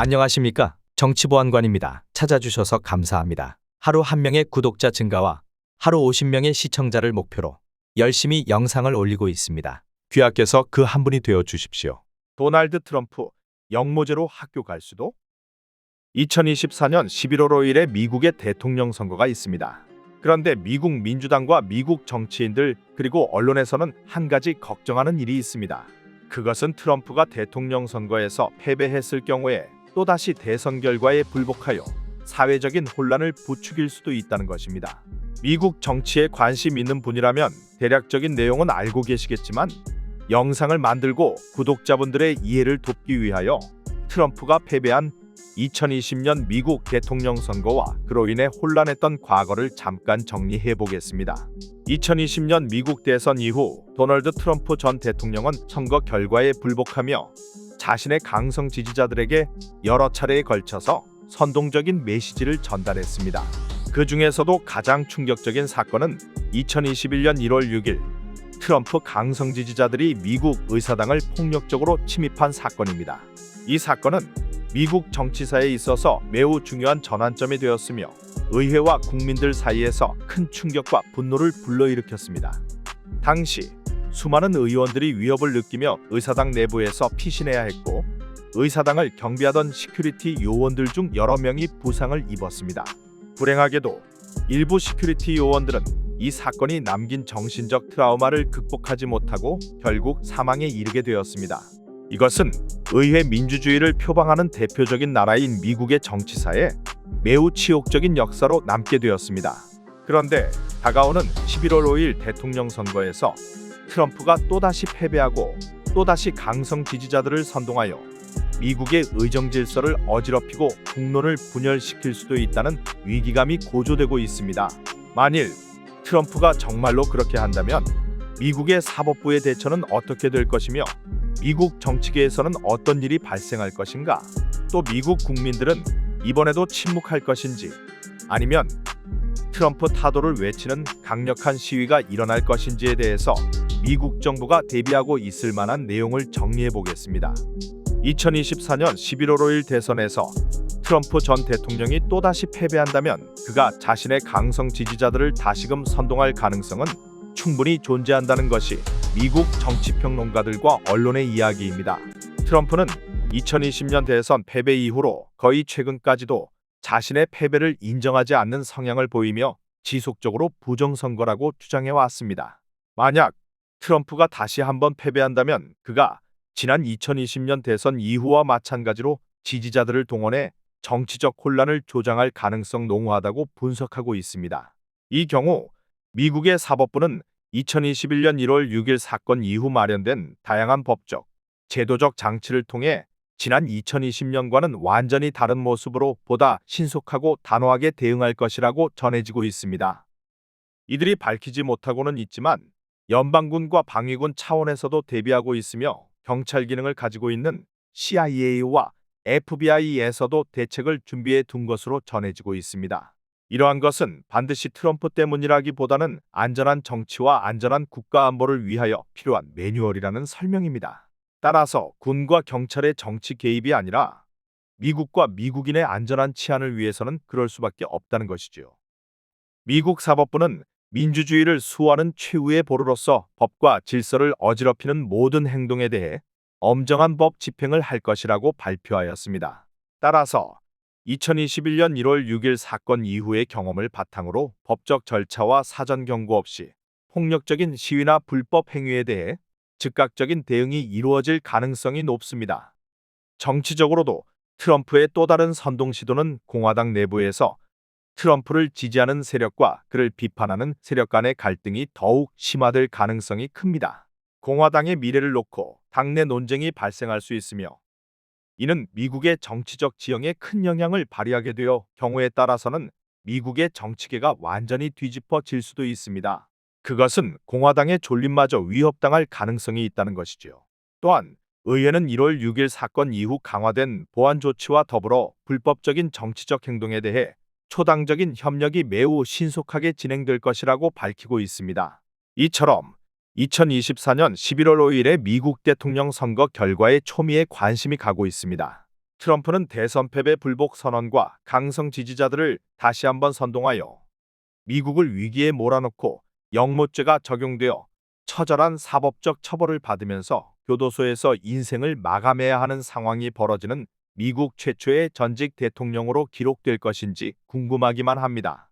안녕하십니까? 정치보안관입니다. 찾아주셔서 감사합니다. 하루 1명의 구독자 증가와 하루 50명의 시청자를 목표로 열심히 영상을 올리고 있습니다. 귀하께서 그 한 분이 되어 주십시오. 도널드 트럼프 영모제로 학교 갈 수도? 2024년 11월 5일에 미국의 대통령 선거가 있습니다. 그런데 미국 민주당과 미국 정치인들 그리고 언론에서는 한 가지 걱정하는 일이 있습니다. 그것은 트럼프가 대통령 선거에서 패배했을 경우에 또다시 대선 결과에 불복하여 사회적인 혼란을 부추길 수도 있다는 것입니다. 미국 정치에 관심 있는 분이라면 대략적인 내용은 알고 계시겠지만 영상을 만들고 구독자분들의 이해를 돕기 위하여 트럼프가 패배한 2020년 미국 대통령 선거와 그로 인해 혼란했던 과거를 잠깐 정리해 보겠습니다. 2020년 미국 대선 이후 도널드 트럼프 전 대통령은 선거 결과에 불복하며 자신의 강성 지지자들에게 여러 차례에 걸쳐서 선동적인 메시지를 전달했습니다. 그 중에서도 가장 충격적인 사건은 2021년 1월 6일 트럼프 강성 지지자들이 미국 의사당을 폭력적으로 침입한 사건입니다. 이 사건은 미국 정치사에 있어서 매우 중요한 전환점이 되었으며 의회와 국민들 사이에서 큰 충격과 분노를 불러일으켰습니다. 당시 수많은 의원들이 위협을 느끼며 의사당 내부에서 피신해야 했고 의사당을 경비하던 시큐리티 요원들 중 여러 명이 부상을 입었습니다. 불행하게도 일부 시큐리티 요원들은 이 사건이 남긴 정신적 트라우마를 극복하지 못하고 결국 사망에 이르게 되었습니다. 이것은 의회 민주주의를 표방하는 대표적인 나라인 미국의 정치사에 매우 치욕적인 역사로 남게 되었습니다. 그런데 다가오는 11월 5일 대통령 선거에서 트럼프가 또다시 패배하고 또다시 강성 지지자들을 선동하여 미국의 의정 질서를 어지럽히고 국론을 분열시킬 수도 있다는 위기감이 고조되고 있습니다. 만일 트럼프가 정말로 그렇게 한다면 미국의 사법부의 대처는 어떻게 될 것이며 미국 정치계에서는 어떤 일이 발생할 것인가? 또 미국 국민들은 이번에도 침묵할 것인지 아니면 트럼프 타도를 외치는 강력한 시위가 일어날 것인지에 대해서 미국 정부가 대비하고 있을 만한 내용을 정리해 보겠습니다. 2024년 11월 5일 대선에서 트럼프 전 대통령이 또다시 패배한다면 그가 자신의 강성 지지자들을 다시금 선동할 가능성은 충분히 존재한다는 것이 미국 정치평론가들과 언론의 이야기입니다. 트럼프는 2020년 대선 패배 이후로 거의 최근까지도 자신의 패배를 인정하지 않는 성향을 보이며 지속적으로 부정선거라고 주장해왔습니다. 만약 트럼프가 다시 한번 패배한다면 그가 지난 2020년 대선 이후와 마찬가지로 지지자들을 동원해 정치적 혼란을 조장할 가능성 농후하다고 분석하고 있습니다. 이 경우 미국의 사법부는 2021년 1월 6일 사건 이후 마련된 다양한 법적, 제도적 장치를 통해 지난 2020년과는 완전히 다른 모습으로 보다 신속하고 단호하게 대응할 것이라고 전해지고 있습니다. 이들이 밝히지 못하고는 있지만 연방군과 방위군 차원에서도 대비하고 있으며 경찰 기능을 가지고 있는 CIA와 FBI에서도 대책을 준비해 둔 것으로 전해지고 있습니다. 이러한 것은 반드시 트럼프 때문이라기보다는 안전한 정치와 안전한 국가 안보를 위하여 필요한 매뉴얼이라는 설명입니다. 따라서 군과 경찰의 정치 개입이 아니라 미국과 미국인의 안전한 치안을 위해서는 그럴 수밖에 없다는 것이지요. 미국 사법부는 민주주의를 수호하는 최후의 보루로서 법과 질서를 어지럽히는 모든 행동에 대해 엄정한 법 집행을 할 것이라고 발표하였습니다. 따라서 2021년 1월 6일 사건 이후의 경험을 바탕으로 법적 절차와 사전 경고 없이 폭력적인 시위나 불법 행위에 대해 즉각적인 대응이 이루어질 가능성이 높습니다. 정치적으로도 트럼프의 또 다른 선동 시도는 공화당 내부에서 트럼프를 지지하는 세력과 그를 비판하는 세력 간의 갈등이 더욱 심화될 가능성이 큽니다. 공화당의 미래를 놓고 당내 논쟁이 발생할 수 있으며 이는 미국의 정치적 지형에 큰 영향을 발휘하게 되어 경우에 따라서는 미국의 정치계가 완전히 뒤집어질 수도 있습니다. 그것은 공화당의 존립마저 위협당할 가능성이 있다는 것이지요. 또한 의회는 1월 6일 사건 이후 강화된 보안 조치와 더불어 불법적인 정치적 행동에 대해 초당적인 협력이 매우 신속하게 진행될 것이라고 밝히고 있습니다. 이처럼 2024년 11월 5일의 미국 대통령 선거 결과에 초미의 관심이 가고 있습니다. 트럼프는 대선 패배 불복 선언과 강성 지지자들을 다시 한번 선동하여 미국을 위기에 몰아넣고 영모죄가 적용되어 처절한 사법적 처벌을 받으면서 교도소에서 인생을 마감해야 하는 상황이 벌어지는 미국 최초의 전직 대통령으로 기록될 것인지 궁금하기만 합니다.